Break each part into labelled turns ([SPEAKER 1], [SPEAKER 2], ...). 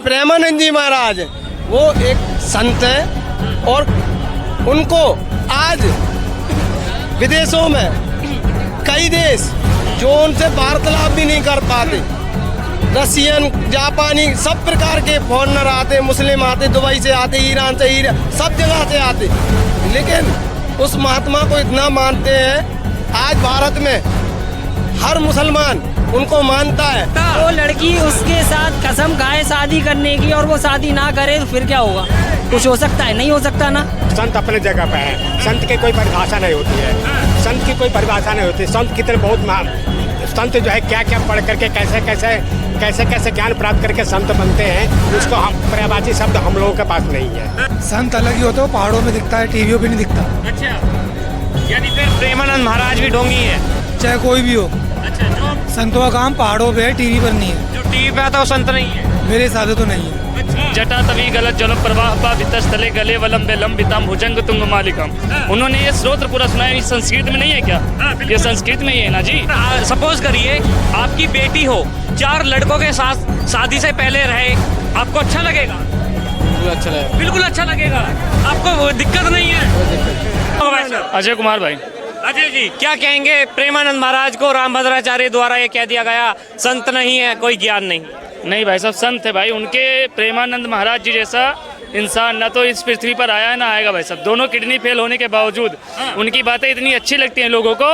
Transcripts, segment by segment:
[SPEAKER 1] प्रेमानंद जी महाराज वो एक संत है और उनको आज विदेशों में कई देश जो उनसे वार्तालाप भी नहीं कर पाते, रशियन, जापानी, सब प्रकार के फॉरनर आते, मुस्लिम आते, दुबई से आते, ईरान से, सब जगह से आते, लेकिन उस महात्मा को इतना मानते हैं आज भारत में हर मुसलमान उनको मानता है।
[SPEAKER 2] वो लड़की उसके साथ कसम खाए शादी करने की और वो शादी ना करे तो फिर क्या होगा? कुछ हो सकता है? नहीं हो सकता ना।
[SPEAKER 3] संत अपने जगह पे है, संत की कोई परिभाषा नहीं होती है, संत की कोई परिभाषा नहीं होती। संत कितने बहुत संत जो है क्या क्या पढ़ करके कैसे ज्ञान प्राप्त करके संत बनते हैं, उसको हम पर्यायवाची शब्द हम लोगों के पास नहीं है।
[SPEAKER 4] संत अलग ही होता है, पहाड़ों में दिखता है, टीवियों पे नहीं दिखता।
[SPEAKER 5] अच्छा, यानी फिर प्रेमानंद महाराज भी ढोंगी है?
[SPEAKER 4] चाहे कोई भी हो।
[SPEAKER 5] अच्छा, जो
[SPEAKER 4] संतों का काम पहाड़ों पे है, टीवी पर नहीं है।
[SPEAKER 5] जो टीवी पे आता है वो संत नहीं है?
[SPEAKER 4] मेरे हिसाब से तो नहीं है।
[SPEAKER 6] जटा तवी गलत जल प्रवाह पा वितस्थले गले वलम बेलम बिताम भुजंग तुंग मालिकम। उन्होंने ये स्रोत्र पूरा सुनाया, ये संस्कृत में नहीं है क्या? ये संस्कृत में ही है ना जी।
[SPEAKER 5] सपोज करिए आपकी बेटी हो, 4 लड़कों के साथ शादी से पहले रहे, आपको अच्छा लगेगा?
[SPEAKER 1] अच्छा लगेगा,
[SPEAKER 5] बिल्कुल अच्छा लगेगा, आपको दिक्कत नहीं है।
[SPEAKER 6] अजय कुमार भाई।
[SPEAKER 5] अजय जी, क्या कहेंगे? प्रेमानंद महाराज को रामभद्राचार्य द्वारा ये कह दिया गया संत नहीं है, कोई ज्ञान नहीं।
[SPEAKER 6] नहीं भाई साहब, संत है भाई। उनके प्रेमानंद महाराज जी जैसा इंसान ना तो इस पृथ्वी पर आया है ना आएगा भाई साहब। दोनों किडनी फेल होने के बावजूद उनकी बातें इतनी अच्छी लगती हैं लोगों को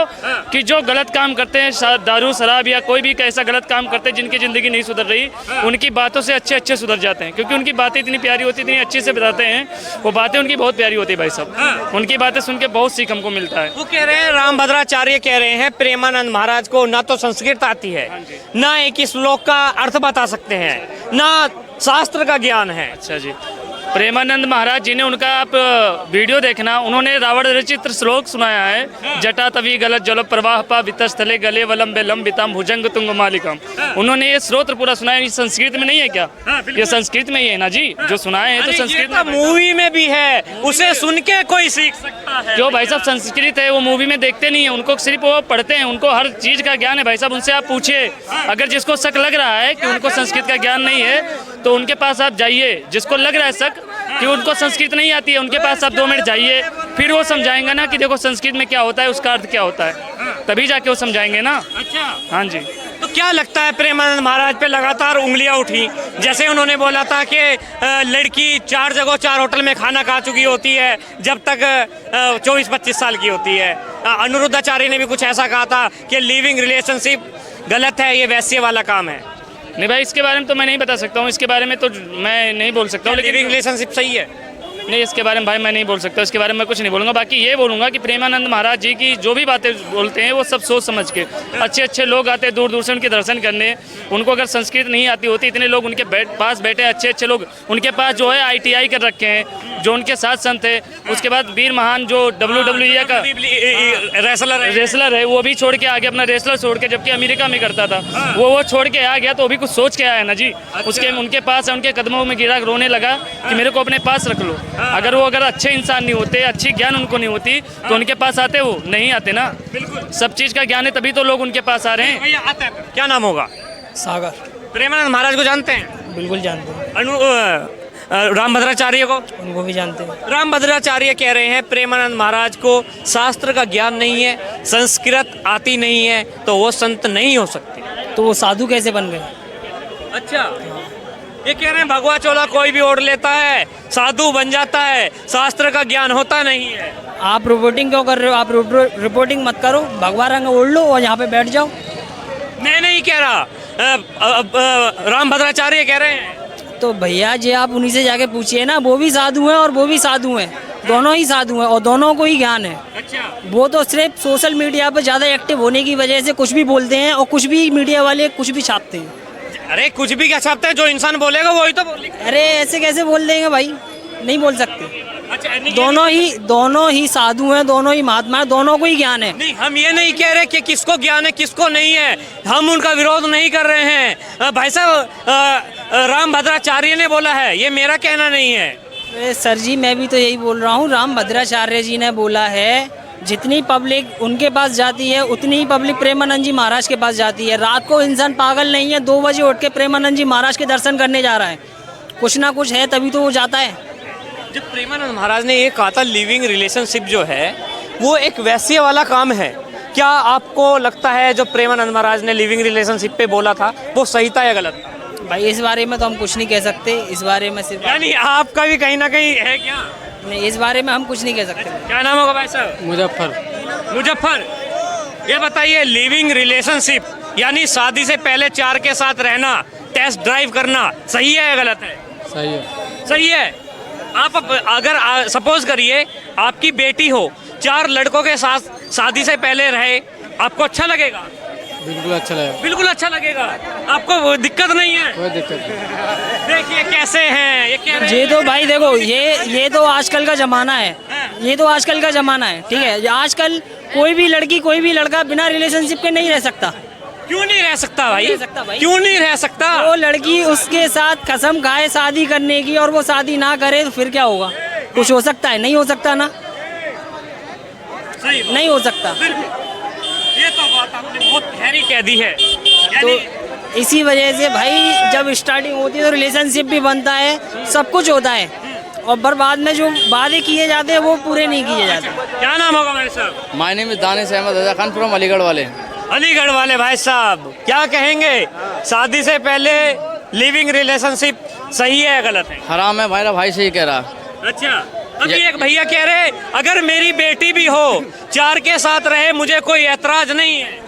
[SPEAKER 6] कि जो गलत काम करते हैं, दारू शराब या कोई भी ऐसा गलत काम करते हैं जिनकी ज़िंदगी नहीं सुधर रही, उनकी बातों से अच्छे सुधर जाते हैं, क्योंकि उनकी बातें इतनी प्यारी होती, इतनी अच्छे से बताते हैं। वो बातें उनकी बहुत प्यारी होती है भाई साहब। उनकी बातें सुन के बहुत सीख हमको मिलता है।
[SPEAKER 5] वो कह रहे हैं, रामभद्राचार्य कह रहे हैं प्रेमानंद महाराज को ना तो संस्कृत आती है, ना एक श्लोक का अर्थ बता सकते हैं, ना शास्त्र का ज्ञान है।
[SPEAKER 6] अच्छा जी, प्रेमानंद महाराज जी ने उनका आप वीडियो देखना, उन्होंने रावण रचित श्लोक सुनाया है, जटा तवी गलत जल प्रवाह पा वितस्थले गले वलम बेलम बिताम भुजंग तुंग मालिकम। उन्होंने ये स्रोत्र पूरा सुनाया, ये संस्कृत में नहीं है क्या? ये संस्कृत में ही है ना जी, जो सुनाए हैं तो संस्कृत में।
[SPEAKER 5] मूवी में भी है, उसे सुन के कोई सीख सकता है।
[SPEAKER 6] जो भाई साहब संस्कृत है वो मूवी में देखते नहीं है, उनको सिर्फ वो पढ़ते हैं, उनको हर चीज का ज्ञान है भाई साहब। उनसे आप पूछिए, अगर जिसको शक लग रहा है कि उनको संस्कृत का ज्ञान नहीं है तो उनके पास आप जाइए। जिसको लग रहा है शक कि उनको संस्कृत नहीं आती है, उनके पास आप 2 मिनट जाइए, फिर वो समझाएंगे ना कि देखो संस्कृत में क्या होता है, उसका अर्थ क्या होता है, तभी जाके वो समझाएंगे ना।
[SPEAKER 5] अच्छा,
[SPEAKER 6] हाँ जी।
[SPEAKER 5] तो क्या लगता है प्रेमानंद महाराज पे लगातार उंगलियां उठी? जैसे उन्होंने बोला था कि लड़की 4 जगह 4 होटल में खाना खा चुकी होती है जब तक 24-25 साल की होती है। अनिरुद्धाचार्य ने भी कुछ ऐसा कहा था कि लिविंग रिलेशनशिप गलत है, ये वैश्य वाला काम है।
[SPEAKER 6] नहीं भाई, इसके बारे में तो मैं नहीं बता सकता हूँ, इसके बारे में तो मैं नहीं बोल सकता हूँ। लेकिन
[SPEAKER 5] लिविंग रिलेशनशिप सही है?
[SPEAKER 6] नहीं, इसके बारे में भाई मैं नहीं बोल सकता, इसके बारे में मैं कुछ नहीं बोलूँगा। बाकी ये बोलूँगा कि प्रेमानंद महाराज जी की जो भी बातें बोलते हैं वो सब सोच समझ के, अच्छे लोग आते हैं दूर दूर से उनके दर्शन करने। उनको अगर संस्कृत नहीं आती होती, इतने लोग उनके पास बैठे अच्छे लोग, उनके पास जो है ITI कर रखे हैं, जो उनके साथ संत है। उसके बाद वीर महान जो WWE का रेसलर है, वो भी छोड़ के आ गया, अपना रेसलर छोड़ के, जबकि अमेरिका में करता था वो छोड़ के आ गया, तो वो भी कुछ सोच के आया ना जी। उसके उनके पास है, उनके कदमों में गिरा, रोने लगा कि मेरे को अपने पास रख लो। अगर अच्छे इंसान नहीं होते, अच्छी ज्ञान उनको नहीं होती तो उनके पास आते, वो नहीं आते ना।
[SPEAKER 5] बिल्कुल,
[SPEAKER 6] सब चीज का ज्ञान है तभी तो लोग उनके पास आ रहे हैं।
[SPEAKER 5] क्या नाम होगा?
[SPEAKER 4] सागर।
[SPEAKER 5] प्रेमानंद महाराज को जानते हैं?
[SPEAKER 2] बिल्कुल जानते हैं।
[SPEAKER 5] रामभद्राचार्य को?
[SPEAKER 2] उनको भी जानते हैं।
[SPEAKER 5] रामभद्राचार्य कह रहे हैं प्रेमानंद महाराज को शास्त्र का ज्ञान नहीं है, संस्कृत आती नहीं है, तो वो संत नहीं हो सकते।
[SPEAKER 2] तो वो साधु कैसे बन गए?
[SPEAKER 5] अच्छा, ये कह रहे हैं भगवा चोला कोई भी ओढ़ लेता है, साधु बन जाता है, शास्त्र का ज्ञान होता नहीं है।
[SPEAKER 2] आप रिपोर्टिंग क्यों कर रहे हो? आप रिपोर्टिंग मत करो, भगवा रंग ओढ़ लो और यहाँ पे बैठ जाओ।
[SPEAKER 5] मैं नहीं कह रहा, रामभद्राचार्य कह रहे हैं।
[SPEAKER 2] तो भैया जी आप उन्हीं से जाके पूछिए ना, वो भी साधु हैं और वो भी साधु हैं, दोनों ही साधु हैं और दोनों को ही ज्ञान है।
[SPEAKER 5] अच्छा,
[SPEAKER 2] वो तो सिर्फ सोशल मीडिया पर ज़्यादा एक्टिव होने की वजह से कुछ भी बोलते हैं और कुछ भी मीडिया वाले कुछ भी छापते हैं।
[SPEAKER 5] अरे कुछ भी क्या छापते हैं, जो इंसान बोलेगा वही तो बोलेगा।
[SPEAKER 2] अरे ऐसे कैसे बोल देंगे भाई, नहीं बोल सकते।
[SPEAKER 5] अच्छा,
[SPEAKER 2] दोनों ही साधु हैं, दोनों ही महात्मा हैं, दोनों को ही ज्ञान है।
[SPEAKER 5] नहीं, हम ये नहीं कह रहे कि किसको ज्ञान है किसको नहीं है, हम उनका विरोध नहीं कर रहे हैं। भाई साहब, रामभद्राचार्य ने बोला है, ये मेरा कहना नहीं है।
[SPEAKER 2] सर जी मैं भी तो यही बोल रहा हूँ, रामभद्राचार्य जी ने बोला है जितनी पब्लिक उनके पास जाती है उतनी ही पब्लिक प्रेमानंद जी महाराज के पास जाती है। रात को इंसान पागल नहीं है, 2 बजे उठ के प्रेमानंद जी महाराज के दर्शन करने जा रहा है कुछ ना कुछ है तभी तो वो जाता है।
[SPEAKER 5] जब प्रेमानंद महाराज ने ये कहा था लिविंग रिलेशनशिप जो है वो एक वैसे वाला काम है, क्या आपको लगता है जो प्रेमानंद महाराज ने लिविंग रिलेशनशिप पे बोला था वो सही था या गलत था?
[SPEAKER 2] भाई इस बारे में तो हम कुछ नहीं कह सकते, इस बारे में सिर्फ
[SPEAKER 5] यानी आपका भी कहीं ना कहीं है क्या?
[SPEAKER 2] नहीं, इस बारे में हम कुछ नहीं कह सकते।
[SPEAKER 5] क्या नाम होगा भाई साहब? मुजफ्फर। ये बताइए लिविंग रिलेशनशिप यानी शादी से पहले 4 के साथ रहना, टेस्ट ड्राइव करना सही है या गलत है? सही है। आप अगर सपोज करिए आपकी बेटी हो 4 लड़कों के साथ शादी से पहले रहे, आपको अच्छा लगेगा? बिल्कुल अच्छा लगेगा। आपको वो दिक्कत नहीं है? कोई दिक्कत नहीं। देखिए कैसे हैं ये कह रहे हैं।
[SPEAKER 2] ये तो भाई देखो ये तो आजकल का ज़माना है, ये तो आजकल का ज़माना है, ठीक है। आजकल कोई भी लड़की कोई भी लड़का बिना रिलेशनशिप के नहीं रह सकता।
[SPEAKER 5] क्यों नहीं रह सकता भाई?
[SPEAKER 2] नहीं रह सकता भाई।
[SPEAKER 5] क्यों नहीं रह सकता?
[SPEAKER 2] वो लड़की उसके साथ कसम खाए शादी करने की और वो शादी ना करे तो फिर क्या होगा? कुछ हो सकता है? नहीं हो सकता ना,
[SPEAKER 5] सही बात।
[SPEAKER 2] नहीं हो सकता।
[SPEAKER 5] ये तो बात आपने बहुत गहरी कह दी है।
[SPEAKER 2] तो
[SPEAKER 5] यानी
[SPEAKER 2] इसी वजह से भाई जब स्टार्टिंग होती है तो रिलेशनशिप भी बनता है, सब कुछ होता है, और बाद में जो वादे किए जाते हैं वो पूरे नहीं किए जाते।
[SPEAKER 5] क्या नाम होगा मेरे साहब?
[SPEAKER 7] My name is Danish Ahmad Raza Khan from Aligarh वाले।
[SPEAKER 5] अलीगढ़ वाले भाई साहब क्या कहेंगे, शादी से पहले लिविंग रिलेशनशिप सही है या गलत है?
[SPEAKER 7] हराम है, मेरा भाई सही कह रहा।
[SPEAKER 5] अच्छा, अभी एक भैया कह रहे अगर मेरी बेटी भी हो 4 के साथ रहे मुझे कोई ऐतराज नहीं है।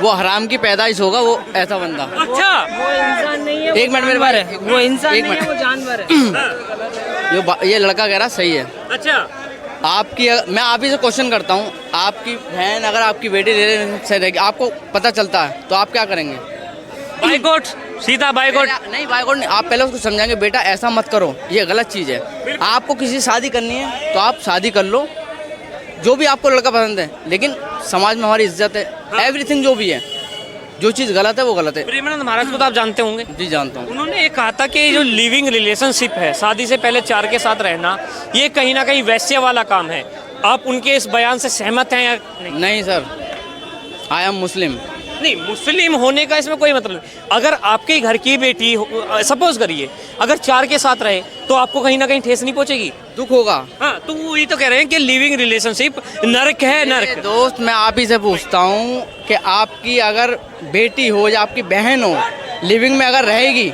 [SPEAKER 7] वो हराम की पैदाइश होगा वो ऐसा बंदा।
[SPEAKER 5] अच्छा,
[SPEAKER 2] वो इंसान नहीं है,
[SPEAKER 7] एक मिनट मेरे भाई,
[SPEAKER 2] है, वो इंसान
[SPEAKER 7] एक
[SPEAKER 2] नहीं है,
[SPEAKER 7] मिनट।
[SPEAKER 2] वो जानवर है।
[SPEAKER 7] ये लड़का कह रहा सही है।
[SPEAKER 5] अच्छा,
[SPEAKER 7] मैं आप ही से क्वेश्चन करता हूँ, आपकी बहन अगर आपकी बेटी रिलेशनशिप से रहेगी, आपको पता चलता है तो आप क्या करेंगे?
[SPEAKER 5] बाइकआउट, सीधा बाइकआउट।
[SPEAKER 7] नहीं बाइकआउट नहीं, आप पहले उसको समझाएंगे बेटा ऐसा मत करो, ये गलत चीज़ है। आपको किसी से शादी करनी है तो आप शादी कर लो, जो भी आपको लड़का पसंद है, लेकिन समाज में हमारी इज्जत है, एवरीथिंग जो भी है, जो चीज़ गलत है वो गलत है।
[SPEAKER 5] प्रेमानंद महाराज को तो आप जानते होंगे?
[SPEAKER 7] जी जानता हूँ।
[SPEAKER 5] उन्होंने ये कहा था कि जो लिविंग रिलेशनशिप है, शादी से पहले 4 के साथ रहना, ये कहीं ना कहीं वैश्य वाला काम है। आप उनके इस बयान से सहमत हैं या नहीं?
[SPEAKER 7] नहीं सर, आई एम मुस्लिम।
[SPEAKER 5] नहीं, मुस्लिम होने का इसमें कोई मतलब नहीं। अगर आपके घर की बेटी सपोज करिए अगर 4 के साथ रहे तो आपको कहीं ना कहीं ठेस नहीं पहुंचेगी?
[SPEAKER 7] दुख होगा।
[SPEAKER 5] हाँ, तो वो ये तो कह रहे हैं कि लिविंग रिलेशनशिप नरक है, नरक।
[SPEAKER 7] दोस्त मैं आप ही से पूछता हूँ कि आपकी अगर बेटी हो या आपकी बहन हो, लिविंग में अगर रहेगी,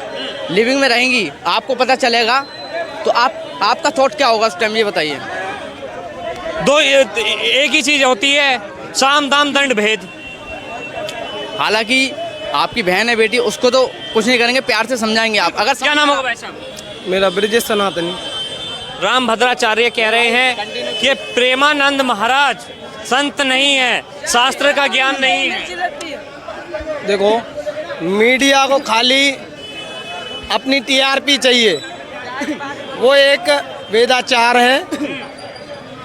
[SPEAKER 7] लिविंग में रहेंगी, आपको पता चलेगा तो आपका थॉट क्या होगा उस टाइम, ये बताइए।
[SPEAKER 5] एक ही चीज होती है, साम दाम दंड भेद।
[SPEAKER 7] हालांकि आपकी बहन है बेटी, उसको तो कुछ नहीं करेंगे, प्यार से समझाएंगे आप। अगर
[SPEAKER 5] क्या नाम होगा भाई साहब?
[SPEAKER 1] मेरा ब्रिजेश सनातनी।
[SPEAKER 5] राम भद्राचार्य कह रहे हैं कि प्रेमानंद महाराज संत नहीं है, शास्त्र का ज्ञान नहीं है।
[SPEAKER 1] देखो, मीडिया को खाली अपनी टीआरपी चाहिए। वो एक वेदाचार है,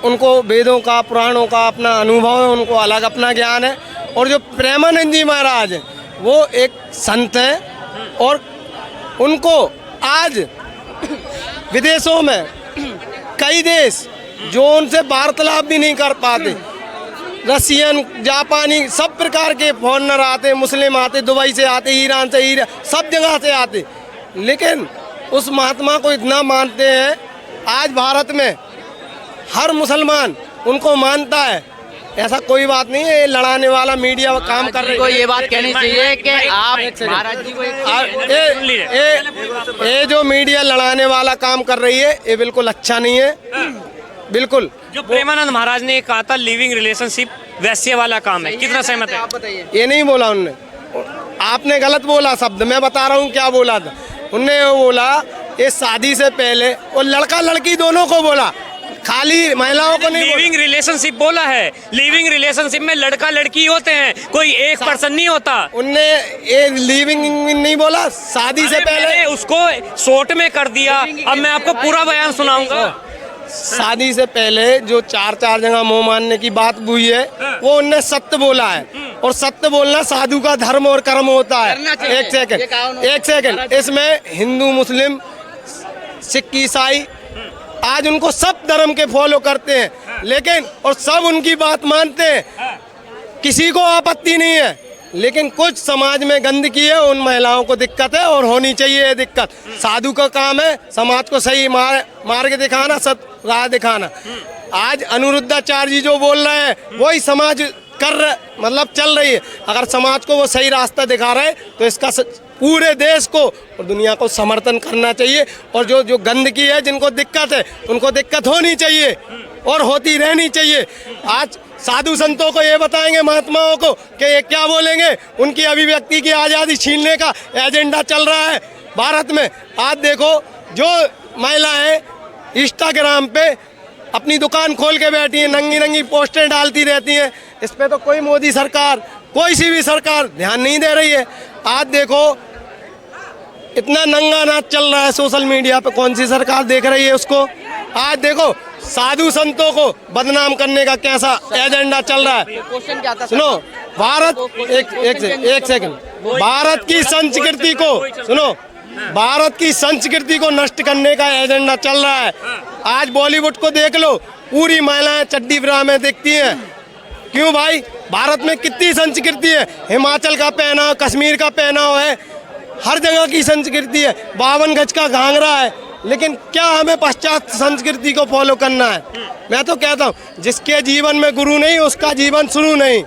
[SPEAKER 1] उनको वेदों का पुराणों का अपना अनुभव है, उनको अलग अपना ज्ञान है। और जो प्रेमानंद जी महाराज हैं वो एक संत हैं, और उनको आज विदेशों में कई देश जो उनसे वार्तालाप भी नहीं कर पाते, रशियन जापानी सब प्रकार के फॉरनर आते, मुस्लिम आते, दुबई से आते, ईरान से, सब जगह से आते, लेकिन उस महात्मा को इतना मानते हैं। आज भारत में हर मुसलमान उनको मानता है। ऐसा कोई बात नहीं है, ये लड़ाने वाला मीडिया काम कर रही है।
[SPEAKER 7] को ये बात कहनी चाहिए कि आप महाराज जी को
[SPEAKER 1] ये जो मीडिया लड़ाने वाला काम कर रही है ये बिल्कुल अच्छा नहीं है, बिल्कुल।
[SPEAKER 5] जो प्रेमानंद महाराज ने कहा था लिविंग रिलेशनशिप वैश्य वाला काम है, कितना सहमत है?
[SPEAKER 7] आप बताइए।
[SPEAKER 1] ये नहीं बोला उनने, आपने गलत बोला शब्द, मैं बता रहा हूँ क्या बोला था। उनने वो बोला ये शादी से पहले, और लड़का लड़की दोनों को बोला, खाली महिलाओं को नहीं।
[SPEAKER 5] लिविंग रिलेशनशिप बोला है, लिविंग रिलेशनशिप में लड़का लड़की होते हैं, कोई एक पर्सन नहीं होता।
[SPEAKER 1] उनने ये लिविंग नहीं बोला, शादी से पहले
[SPEAKER 5] उसको शॉर्ट में कर दिया। अब मैं आपको पूरा बयान सुनाऊंगा।
[SPEAKER 1] शादी से पहले जो 4 जगह मुंह मानने की बात हुई है वो उनने सत्य बोला है, और सत्य बोलना साधु का धर्म और कर्म होता है। एक सेकंड, इसमें हिंदू मुस्लिम सिख ईसाई आज उनको सब धर्म के फॉलो करते हैं, लेकिन और सब उनकी बात मानते हैं, किसी को आपत्ति नहीं है। लेकिन कुछ समाज में गंदगी है, उन महिलाओं को दिक्कत है और होनी चाहिए ये दिक्कत। साधु का काम है समाज को सही मार्ग दिखाना, सत राह दिखाना। आज अनिरुद्धाचार्य जी जो बोल रहे हैं वही समाज कर रहे, मतलब चल रही है। अगर समाज को वो सही रास्ता दिखा रहे हैं तो इसका पूरे देश को और दुनिया को समर्थन करना चाहिए। और जो जो गंदगी है, जिनको दिक्कत है, उनको दिक्कत होनी चाहिए और होती रहनी चाहिए। आज साधु संतों को ये बताएंगे, महात्माओं को, कि ये क्या बोलेंगे। उनकी अभिव्यक्ति की आज़ादी छीनने का एजेंडा चल रहा है भारत में। आज देखो जो महिलाएं इंस्टाग्राम पे अपनी दुकान खोल के बैठी हैं, नंगी नंगी पोस्टें डालती रहती हैं। इस पे तो कोई मोदी सरकार, कोई सी भी सरकार ध्यान नहीं दे रही है। आज देखो इतना नंगा नाच चल रहा है सोशल मीडिया पे, कौन सी सरकार देख रही है उसको। आज देखो साधु संतों को बदनाम करने का कैसा एजेंडा चल रहा है।
[SPEAKER 7] क्वेश्चन क्या था?
[SPEAKER 1] सुनो, भारत एक सेकंड, भारत की संस्कृति को सुनो, भारत की संस्कृति को नष्ट करने का एजेंडा चल रहा है। आज बॉलीवुड को देख लो, पूरी महिलाएं चड्डी ब्रा में दिखती हैं। क्यों भाई? भारत में कितनी संस्कृति है। हिमाचल का पहनाव, कश्मीर का पहनाव है, हर जगह की संस्कृति है। 52 गज का घाघरा है। लेकिन क्या हमें पाश्चात्य संस्कृति को फॉलो करना है? मैं तो कहता हूँ जिसके जीवन में गुरु नहीं उसका जीवन शुरू नहीं।